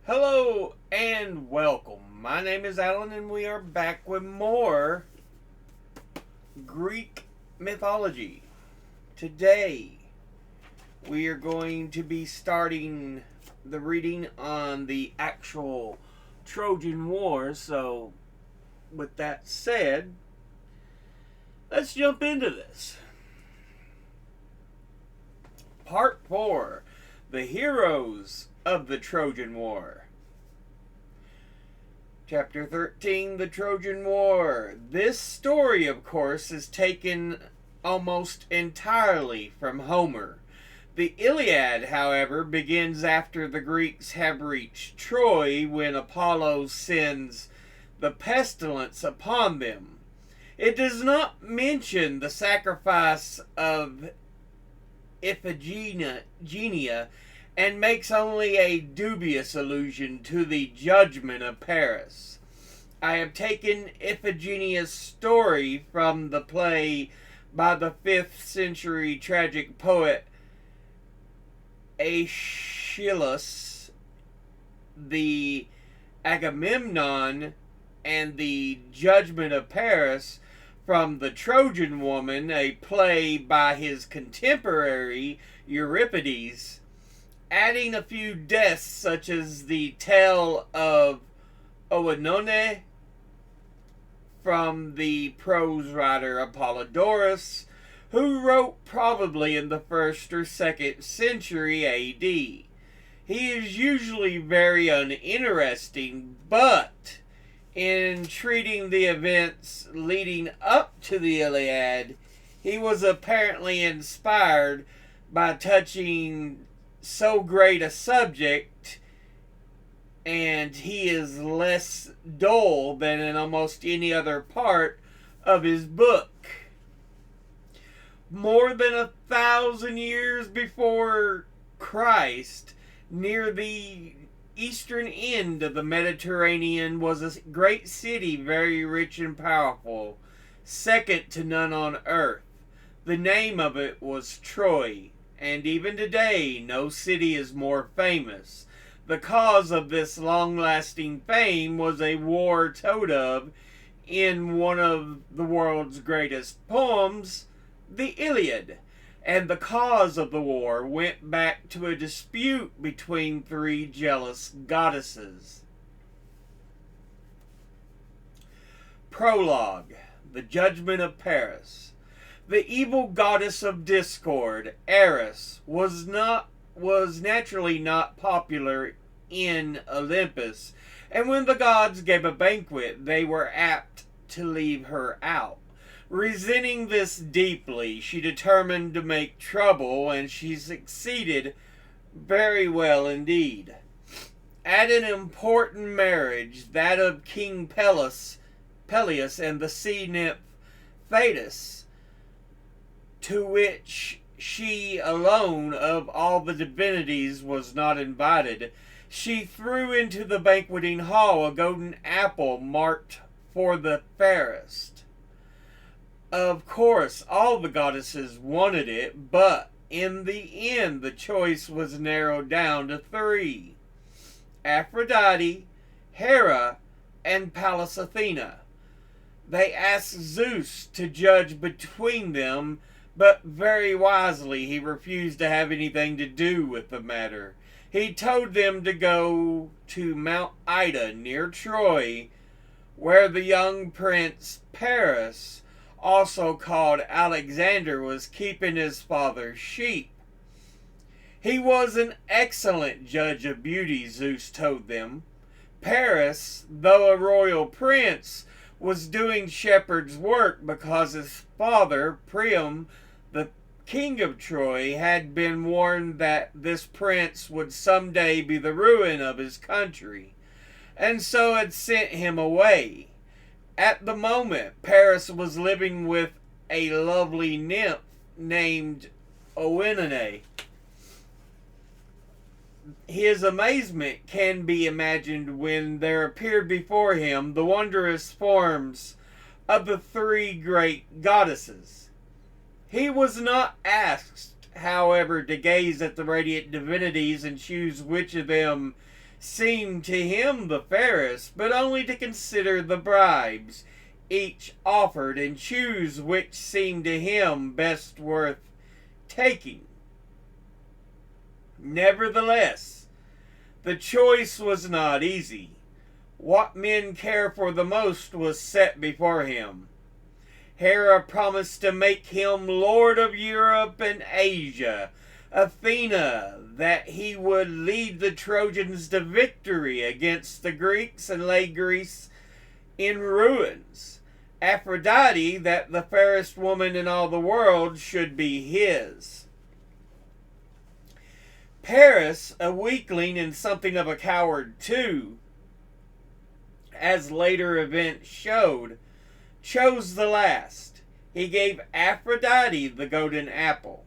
Hello and welcome. My name is Alan and we are back with more Greek mythology. Today we are going to be starting the reading on the actual Trojan War. So with that said, let's jump into this. Part 4. The Heroes of the Trojan War. Chapter 13, The Trojan War. This story, of course, is taken almost entirely from Homer. The Iliad, however, begins after the Greeks have reached Troy when Apollo sends the pestilence upon them. It does not mention the sacrifice of Iphigenia and makes only a dubious allusion to the judgment of Paris. I have taken Iphigenia's story from the play by the 5th century tragic poet Aeschylus, the Agamemnon, and the Judgment of Paris from The Trojan Woman, a play by his contemporary Euripides, adding a few deaths such as the tale of Oenone from the prose writer Apollodorus, who wrote probably in the 1st or 2nd century AD. He is usually very uninteresting, but in treating the events leading up to the Iliad, he was apparently inspired by touching so great a subject, and he is less dull than in almost any other part of his book. More than 1,000 years before Christ, near the eastern end of the Mediterranean was a great city, very rich and powerful, second to none on earth. The name of it was Troy, and even today no city is more famous. The cause of this long-lasting fame was a war told of in one of the world's greatest poems, the Iliad. And the cause of the war went back to a dispute between 3 jealous goddesses. Prologue. The Judgment of Paris. The evil goddess of discord, Eris, was naturally not popular in Olympus, and when the gods gave a banquet, they were apt to leave her out. Resenting this deeply, she determined to make trouble, and she succeeded very well indeed. At an important marriage, that of King Peleus and the sea nymph Thetis, to which she alone of all the divinities was not invited, she threw into the banqueting hall a golden apple marked for the fairest. Of course, all the goddesses wanted it, but in the end the choice was narrowed down to 3. Aphrodite, Hera, and Pallas Athena. They asked Zeus to judge between them, but very wisely he refused to have anything to do with the matter. He told them to go to Mount Ida near Troy, where the young prince Paris, also called Alexander, was keeping his father's sheep. He was an excellent judge of beauty, Zeus told them. Paris, though a royal prince, was doing shepherd's work because his father, Priam, the king of Troy, had been warned that this prince would someday be the ruin of his country, and so had sent him away. At the moment, Paris was living with a lovely nymph named Oenone. His amazement can be imagined when there appeared before him the wondrous forms of the 3 great goddesses. He was not asked, however, to gaze at the radiant divinities and choose which of them seemed to him the fairest, but only to consider the bribes each offered and choose which seemed to him best worth taking. Nevertheless, the choice was not easy. What men care for the most was set before him. Hera promised to make him lord of Europe and Asia. Athena, that he would lead the Trojans to victory against the Greeks and lay Greece in ruins. Aphrodite, that the fairest woman in all the world should be his. Paris, a weakling and something of a coward too, as later events showed, chose the last. He gave Aphrodite the golden apple.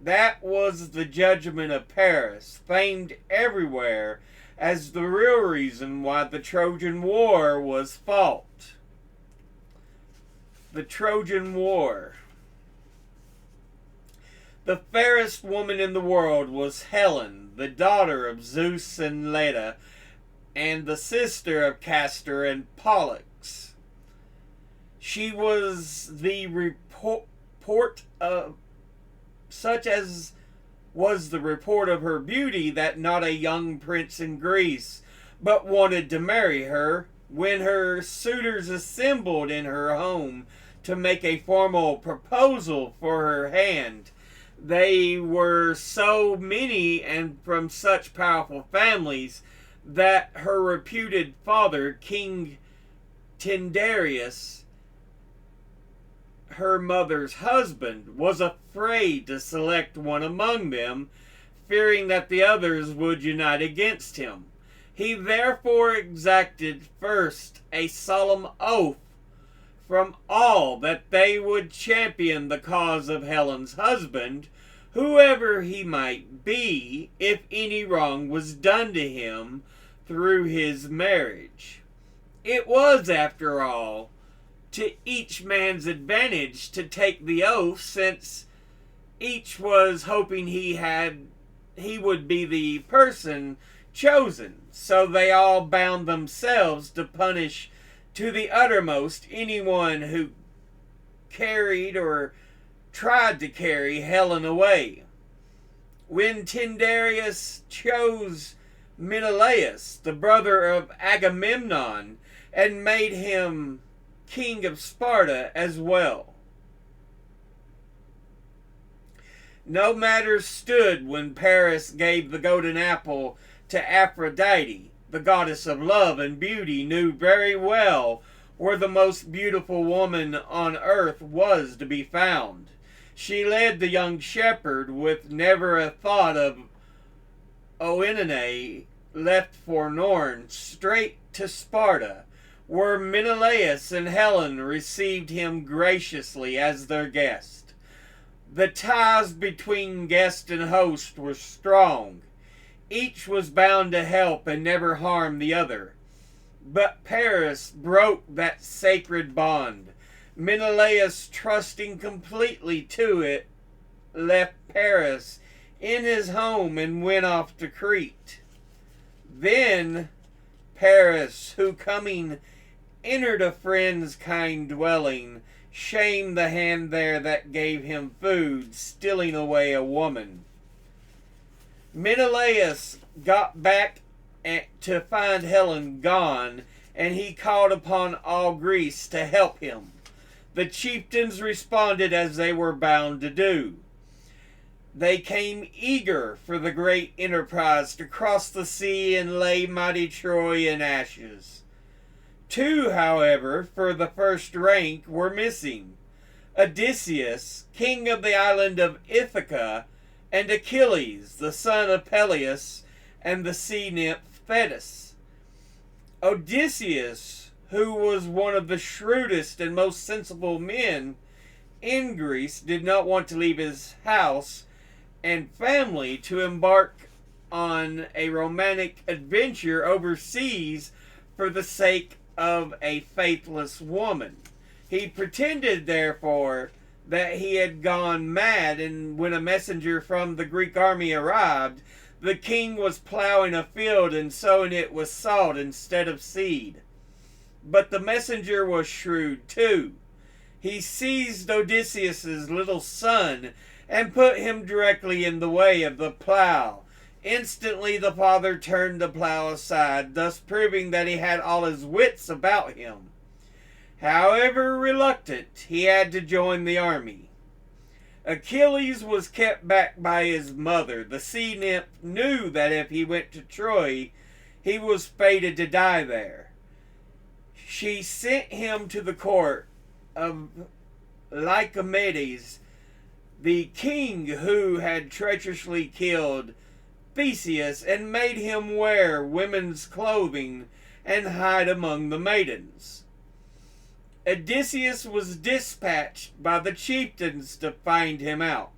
That was the judgment of Paris, famed everywhere as the real reason why the Trojan War was fought. The Trojan War. The fairest woman in the world was Helen, the daughter of Zeus and Leda, and the sister of Castor and Pollux. She was the report of such as was the report of her beauty that not a young prince in Greece but wanted to marry her. When her suitors assembled in her home to make a formal proposal for her hand, they were so many and from such powerful families that her reputed father, King Tyndareus, her mother's husband, was afraid to select one among them, fearing that the others would unite against him. He therefore exacted first a solemn oath from all that they would champion the cause of Helen's husband, whoever he might be, if any wrong was done to him through his marriage. It was, after all, to each man's advantage to take the oath, since each was hoping he would be the person chosen. So they all bound themselves to punish to the uttermost anyone who carried or tried to carry Helen away. When Tyndareus chose Menelaus, the brother of Agamemnon, and made him king of Sparta as well. No matter stood when Paris gave the golden apple to Aphrodite. The goddess of love and beauty knew very well where the most beautiful woman on earth was to be found. She led the young shepherd, with never a thought of Oenone left forlorn, straight to Sparta, where Menelaus and Helen received him graciously as their guest. The ties between guest and host were strong. Each was bound to help and never harm the other. But Paris broke that sacred bond. Menelaus, trusting completely to it, left Paris in his home and went off to Crete. Then Paris, who coming entered a friend's kind dwelling, shamed the hand there that gave him food, stealing away a woman. Menelaus got back to find Helen gone, and he called upon all Greece to help him. The chieftains responded as they were bound to do. They came eager for the great enterprise to cross the sea and lay mighty Troy in ashes. Two, however, for the first rank were missing: Odysseus, king of the island of Ithaca, and Achilles, the son of Peleus, and the sea nymph Thetis. Odysseus, who was one of the shrewdest and most sensible men in Greece, did not want to leave his house and family to embark on a romantic adventure overseas for the sake of a faithless woman. He pretended, therefore, that he had gone mad, and when a messenger from the Greek army arrived, The king was plowing a field and sowing it with salt instead of seed. But the messenger was shrewd too. He seized Odysseus's little son and put him directly in the way of the plow. Instantly the father turned the plow aside, thus proving that he had all his wits about him. However reluctant, he had to join the army. Achilles was kept back by his mother. The sea nymph knew that if he went to Troy, he was fated to die there. She sent him to the court of Lycomedes, the king who had treacherously killed Theseus, and made him wear women's clothing and hide among the maidens. Odysseus was dispatched by the chieftains to find him out.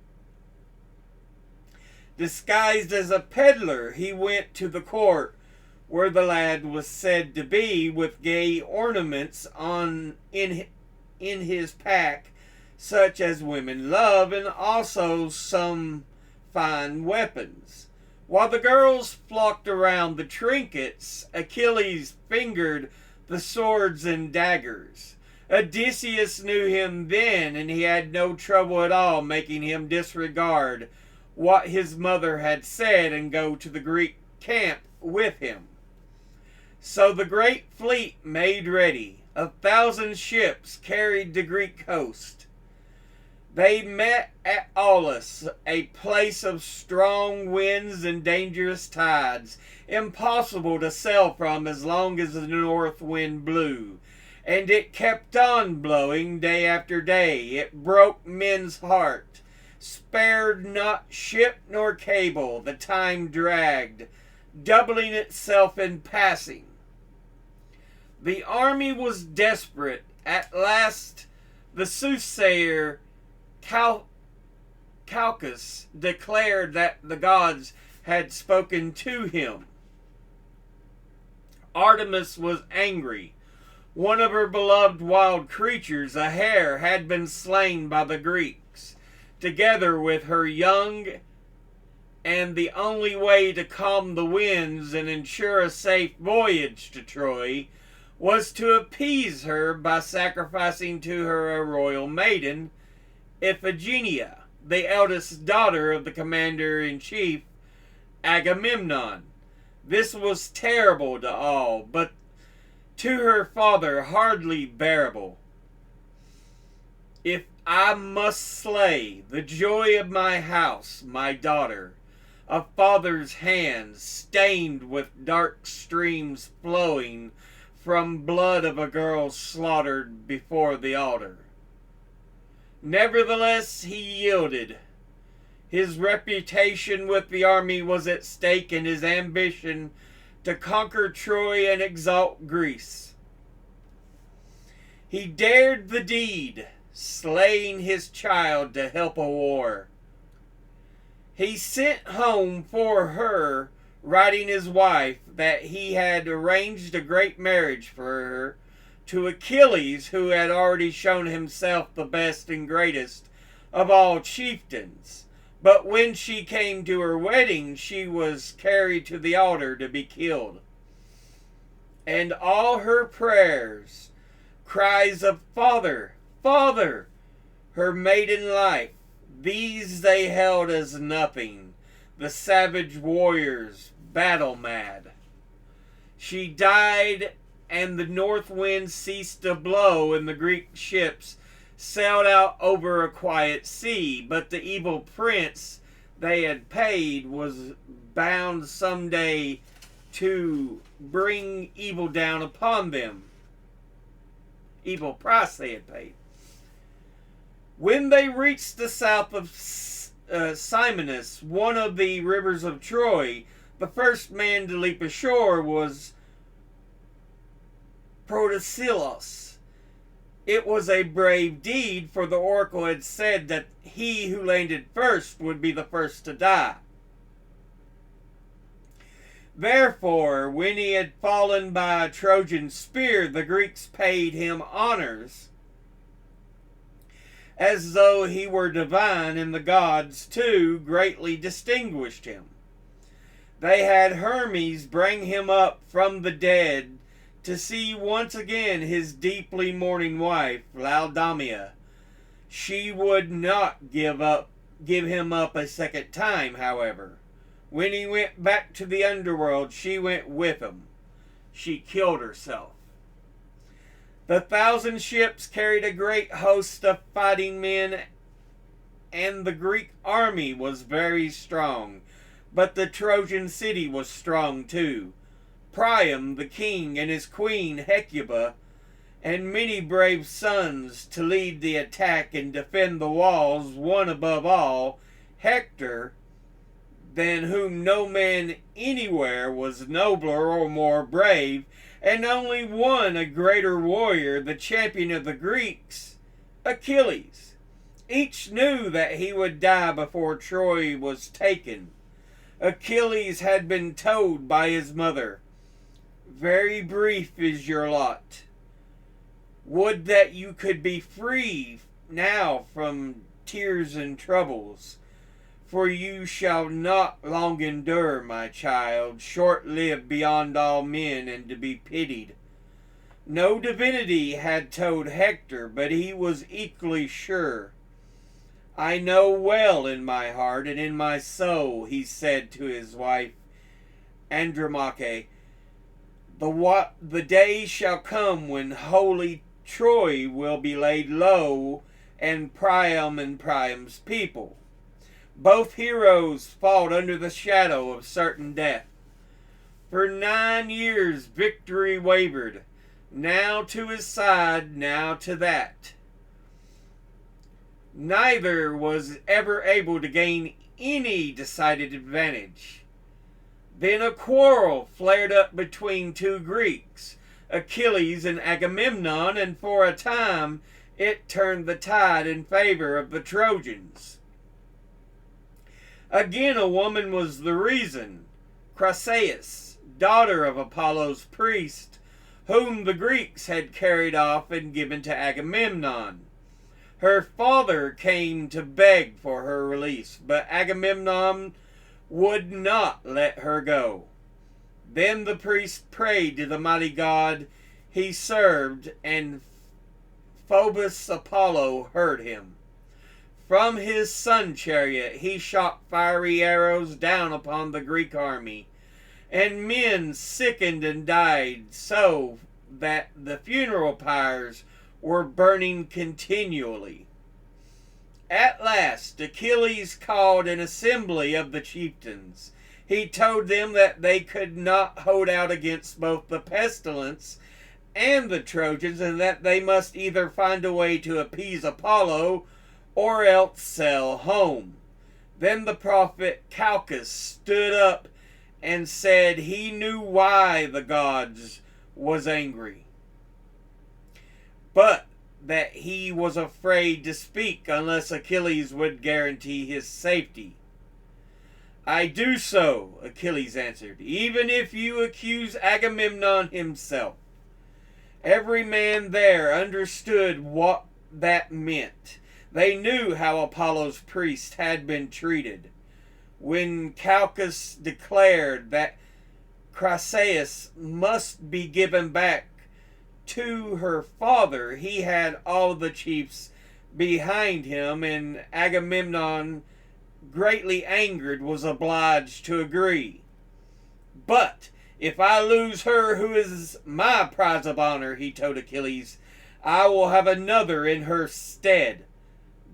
Disguised as a peddler, he went to the court where the lad was said to be, with gay ornaments in his pack, such as women love, and also some fine weapons. While the girls flocked around the trinkets, Achilles fingered the swords and daggers. Odysseus knew him then, and he had no trouble at all making him disregard what his mother had said and go to the Greek camp with him. So the great fleet made ready. 1,000 ships carried the Greek host. They met at Aulis, a place of strong winds and dangerous tides, impossible to sail from as long as the north wind blew. And it kept on blowing day after day. It broke men's heart, spared not ship nor cable. The time dragged, doubling itself in passing. The army was desperate. At last, the soothsayer Calchas declared that the gods had spoken to him. Artemis was angry. One of her beloved wild creatures, a hare, had been slain by the Greeks, together with her young, and the only way to calm the winds and ensure a safe voyage to Troy was to appease her by sacrificing to her a royal maiden, Iphigenia, the eldest daughter of the commander-in-chief, Agamemnon. This was terrible to all, but to her father hardly bearable. If I must slay the joy of my house, my daughter, a father's hand stained with dark streams flowing from blood of a girl slaughtered before the altar. Nevertheless, he yielded. His reputation with the army was at stake, and his ambition to conquer Troy and exalt Greece. He dared the deed, slaying his child to help a war. He sent home for her, writing his wife that he had arranged a great marriage for her, to Achilles, who had already shown himself the best and greatest of all chieftains. But when she came to her wedding, she was carried to the altar to be killed. And all her prayers, cries of "Father, Father," her maiden life, these they held as nothing, the savage warriors battle mad. She died, and the north wind ceased to blow, and the Greek ships sailed out over a quiet sea. But the evil prince they had paid was bound someday to bring evil down upon them. Evil price they had paid. When they reached the south of Simonus, one of the rivers of Troy, the first man to leap ashore was Protesilaus. It was a brave deed, for the oracle had said that he who landed first would be the first to die. Therefore, when he had fallen by a Trojan spear, the Greeks paid him honors, as though he were divine, and the gods, too, greatly distinguished him. They had Hermes bring him up from the dead to see once again his deeply mourning wife, Laodamia. She would not give him up a second time, however. When he went back to the underworld, she went with him. She killed herself. The 1,000 ships carried a great host of fighting men, and the Greek army was very strong. But the Trojan city was strong too. Priam, the king, and his queen Hecuba, and many brave sons to lead the attack and defend the walls, one above all, Hector, than whom no man anywhere was nobler or more brave, and only one a greater warrior, the champion of the Greeks, Achilles. Each knew that he would die before Troy was taken. Achilles had been told by his mother, "Very brief is your lot. Would that you could be free now from tears and troubles, for you shall not long endure, my child, short-lived beyond all men and to be pitied." No divinity had told Hector, but he was equally sure. "I know well in my heart and in my soul," he said to his wife Andromache, the day shall come when holy Troy will be laid low, and Priam's people. Both heroes fought under the shadow of certain death. For 9 years victory wavered, now to his side, now to that. Neither was ever able to gain any decided advantage. Then a quarrel flared up between 2 Greeks, Achilles and Agamemnon, and for a time it turned the tide in favor of the Trojans. Again a woman was the reason, Chryseis, daughter of Apollo's priest, whom the Greeks had carried off and given to Agamemnon. Her father came to beg for her release, but Agamemnon would not let her go. Then the priest prayed to the mighty god he served, and Phobos Apollo heard him. From his sun chariot he shot fiery arrows down upon the Greek army, and men sickened and died, so that the funeral pyres were burning continually. At last Achilles called an assembly of the chieftains. He told them that they could not hold out against both the pestilence and the Trojans, and that they must either find a way to appease Apollo or else sail home. Then the prophet Calchas stood up and said he knew why the gods was angry, but that he was afraid to speak unless Achilles would guarantee his safety. "I do so," Achilles answered, "even if you accuse Agamemnon himself." Every man there understood what that meant. They knew how Apollo's priest had been treated. When Calchas declared that Chryseis must be given back to her father, he had all the chiefs behind him, and Agamemnon, greatly angered, was obliged to agree. "But if I lose her who is my prize of honor," he told Achilles, "I will have another in her stead."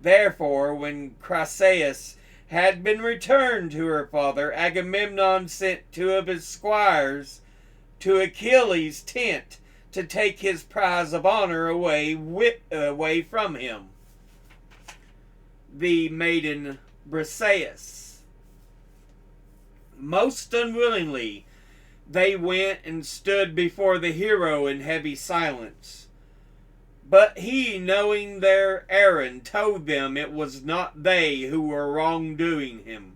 Therefore, when Chryseis had been returned to her father, Agamemnon sent 2 of his squires to Achilles' tent to take his prize of honor away from him. The maiden Briseis. Most unwillingly they went and stood before the hero in heavy silence. But he, knowing their errand, told them it was not they who were wronging him.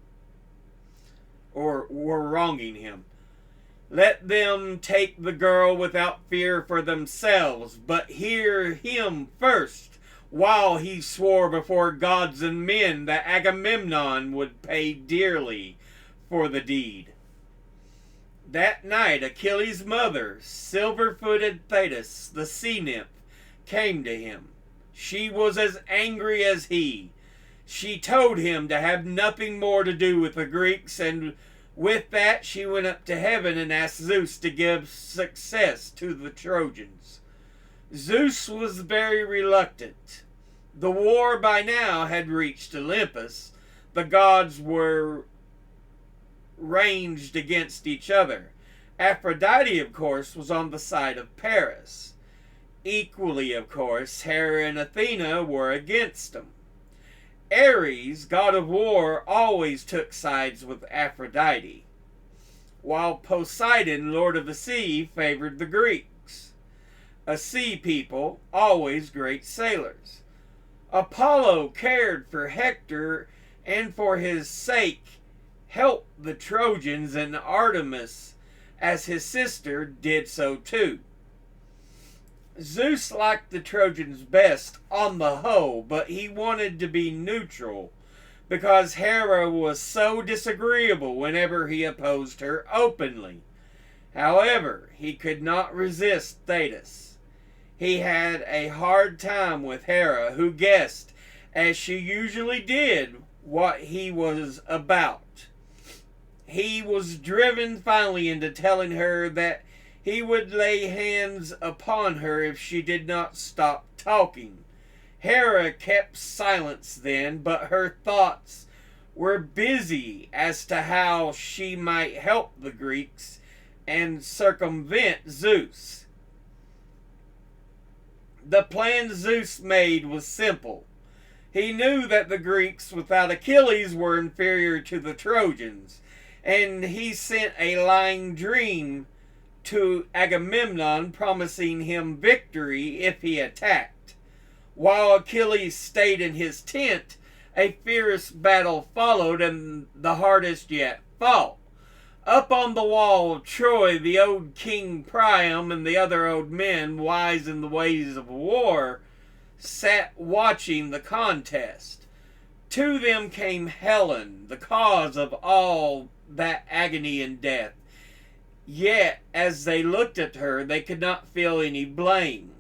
Let them take the girl without fear for themselves, but hear him first, while he swore before gods and men that Agamemnon would pay dearly for the deed. That night Achilles' mother, silver-footed Thetis, the sea nymph, came to him. She was as angry as he. She told him to have nothing more to do with the Greeks, and with that she went up to heaven and asked Zeus to give success to the Trojans. Zeus was very reluctant. The war by now had reached Olympus. The gods were ranged against each other. Aphrodite, of course, was on the side of Paris. Equally, of course, Hera and Athena were against him. Ares, god of war, always took sides with Aphrodite, while Poseidon, lord of the sea, favored the Greeks. A sea people, always great sailors. Apollo cared for Hector and for his sake helped the Trojans, and Artemis, as his sister, did so too. Zeus liked the Trojans best on the whole, but he wanted to be neutral because Hera was so disagreeable whenever he opposed her openly. However, he could not resist Thetis. He had a hard time with Hera, who guessed, as she usually did, what he was about. He was driven finally into telling her that he would lay hands upon her if she did not stop talking. Hera kept silence then, but her thoughts were busy as to how she might help the Greeks and circumvent Zeus. The plan Zeus made was simple. He knew that the Greeks without Achilles were inferior to the Trojans, and he sent a lying dream to Agamemnon promising him victory if he attacked. While Achilles stayed in his tent, a fierce battle followed, and the hardest yet fought. Up on the wall of Troy, the old King Priam and the other old men, wise in the ways of war, sat watching the contest. To them came Helen, the cause of all that agony and death. Yet, as they looked at her, they could not feel any blame.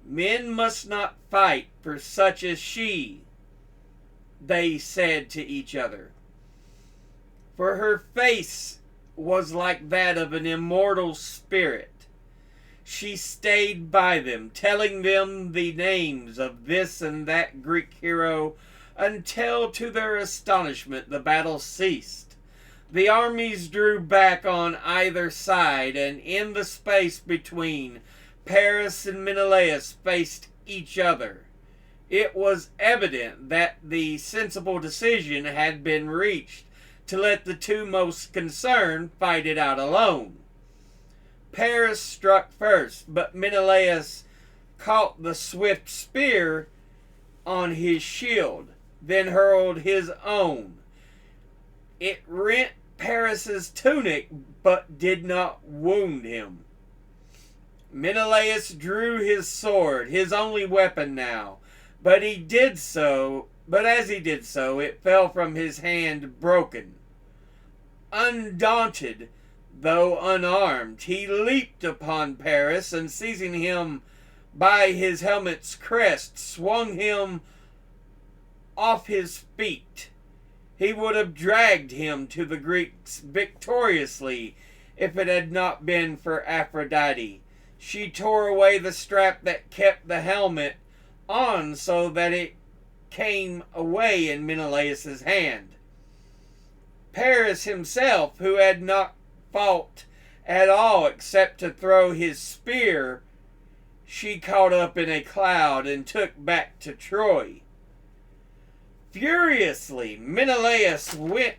Men must not fight for such as she, they said to each other. For her face was like that of an immortal spirit. She stayed by them, telling them the names of this and that Greek hero, until to their astonishment the battle ceased. The armies drew back on either side, and in the space between, Paris and Menelaus faced each other. It was evident that the sensible decision had been reached to let the two most concerned fight it out alone. Paris struck first, but Menelaus caught the swift spear on his shield, then hurled his own. It rent Paris's tunic, but did not wound him. Menelaus drew his sword, his only weapon now, but as he did so, it fell from his hand broken. Undaunted, though unarmed, he leaped upon Paris, and seizing him by his helmet's crest, swung him off his feet. He would have dragged him to the Greeks victoriously if it had not been for Aphrodite. She tore away the strap that kept the helmet on so that it came away in Menelaus's hand. Paris himself, who had not fought at all except to throw his spear, she caught up in a cloud and took back to Troy. Furiously, Menelaus went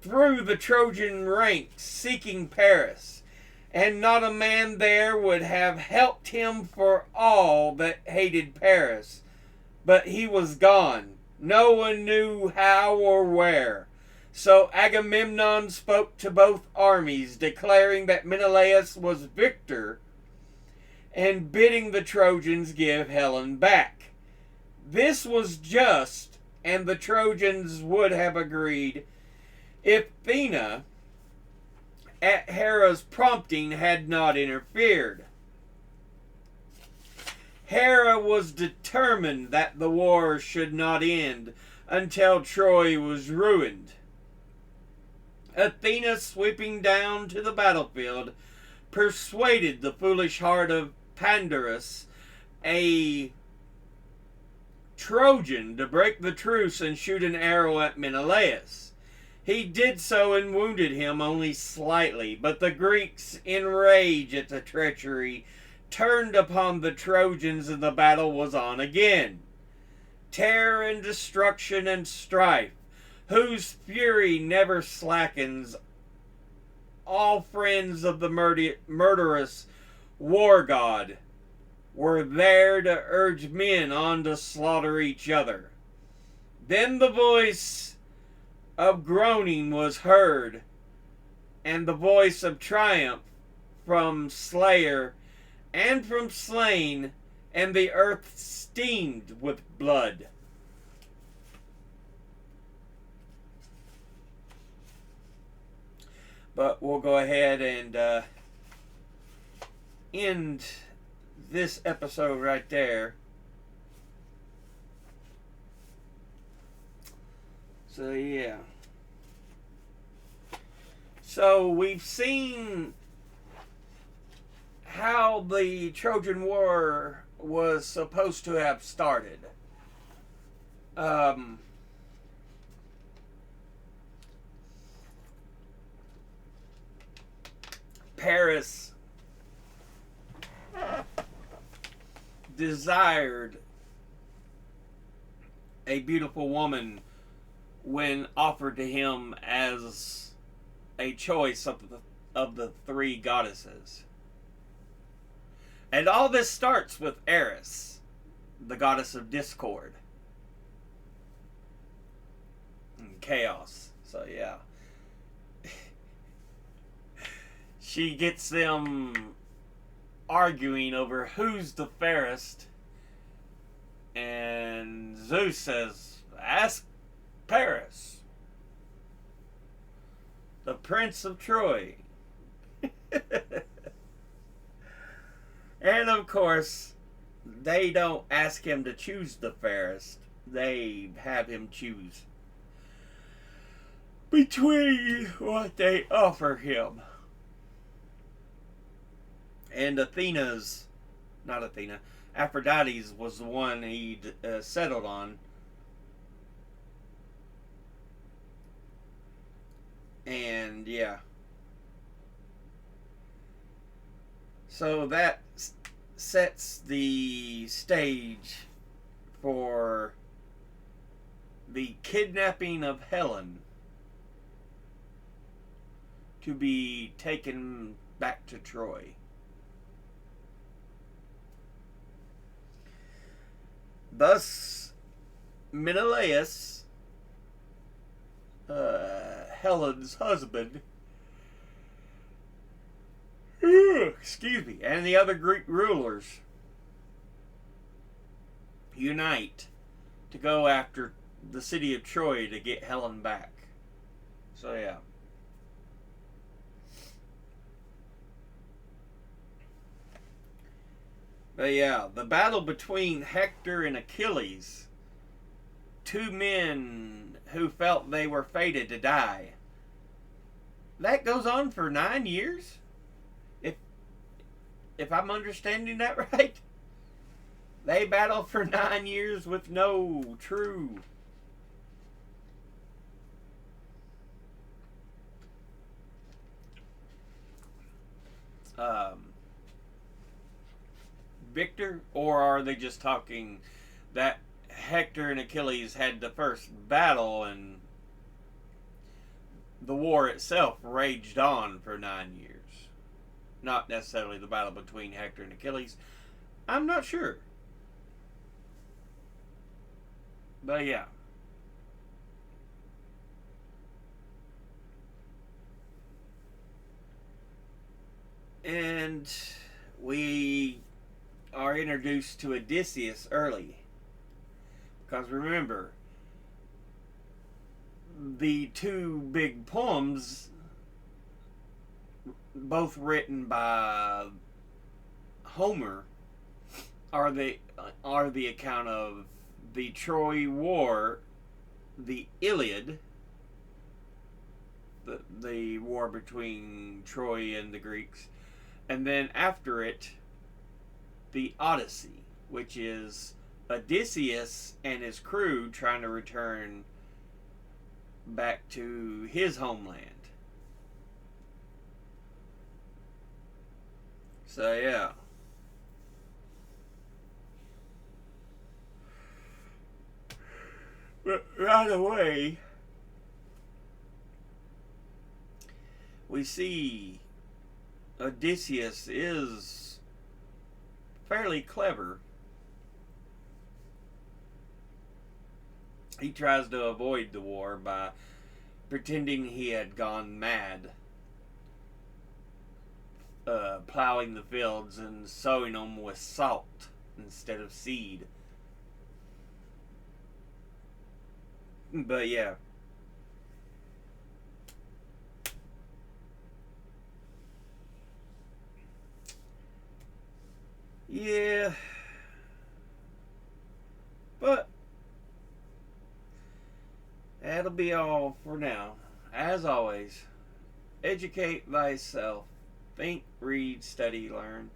through the Trojan ranks seeking Paris, and not a man there would have helped him for all that hated Paris. But he was gone. No one knew how or where. So Agamemnon spoke to both armies, declaring that Menelaus was victor and bidding the Trojans give Helen back. This was just, and the Trojans would have agreed Athena, at Hera's prompting, had not interfered. Hera was determined that the war should not end until Troy was ruined. Athena, sweeping down to the battlefield, persuaded the foolish heart of Pandarus, a Trojan, to break the truce and shoot an arrow at Menelaus. He did so and wounded him only slightly, but the Greeks, enraged at the treachery, turned upon the Trojans, and the battle was on again. Terror and destruction and strife, whose fury never slackens. All friends of the murderous war god were there to urge men on to slaughter each other. Then the voice of groaning was heard, and the voice of triumph from slayer and from slain, and the earth steamed with blood. But we'll go ahead and end this episode right there. So yeah. So we've seen how the Trojan War was supposed to have started. Paris desired a beautiful woman when offered to him as a choice of the three goddesses. And all this starts with Eris, the goddess of discord and chaos. So yeah. She gets them arguing over who's the fairest. And Zeus says, ask Paris, the Prince of Troy. And of course, they don't ask him to choose the fairest. They have him choose between what they offer him. And Aphrodite's was the one he settled on. And yeah. So that sets the stage for the kidnapping of Helen to be taken back to Troy. Thus, Menelaus, Helen's husband, excuse me, and the other Greek rulers unite to go after the city of Troy to get Helen back. So yeah. But yeah, the battle between Hector and Achilles, two men who felt they were fated to die, that goes on for 9 years? If I'm understanding that right? They battle for 9 years with no true victor, or are they just talking that Hector and Achilles had the first battle and the war itself raged on for 9 years? Not necessarily the battle between Hector and Achilles. I'm not sure. But yeah. And we are introduced to Odysseus early. Because remember, the two big poems, both written by Homer, are the account of the Troy War, the Iliad, the war between Troy and the Greeks, and then after it, the Odyssey, which is Odysseus and his crew trying to return back to his homeland. So yeah. But right away, we see Odysseus is fairly clever. He tries to avoid the war by pretending he had gone mad, plowing the fields and sowing them with salt instead of seed. But yeah. Yeah. But that'll be all for now. As always, educate thyself. Think, read, study, learn.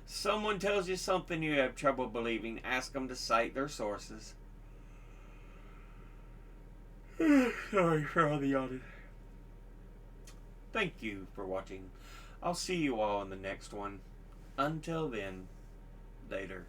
Someone tells you something you have trouble believing, ask them to cite their sources. Sorry for all the yawning. Thank you for watching. I'll see you all in the next one. Until then, later.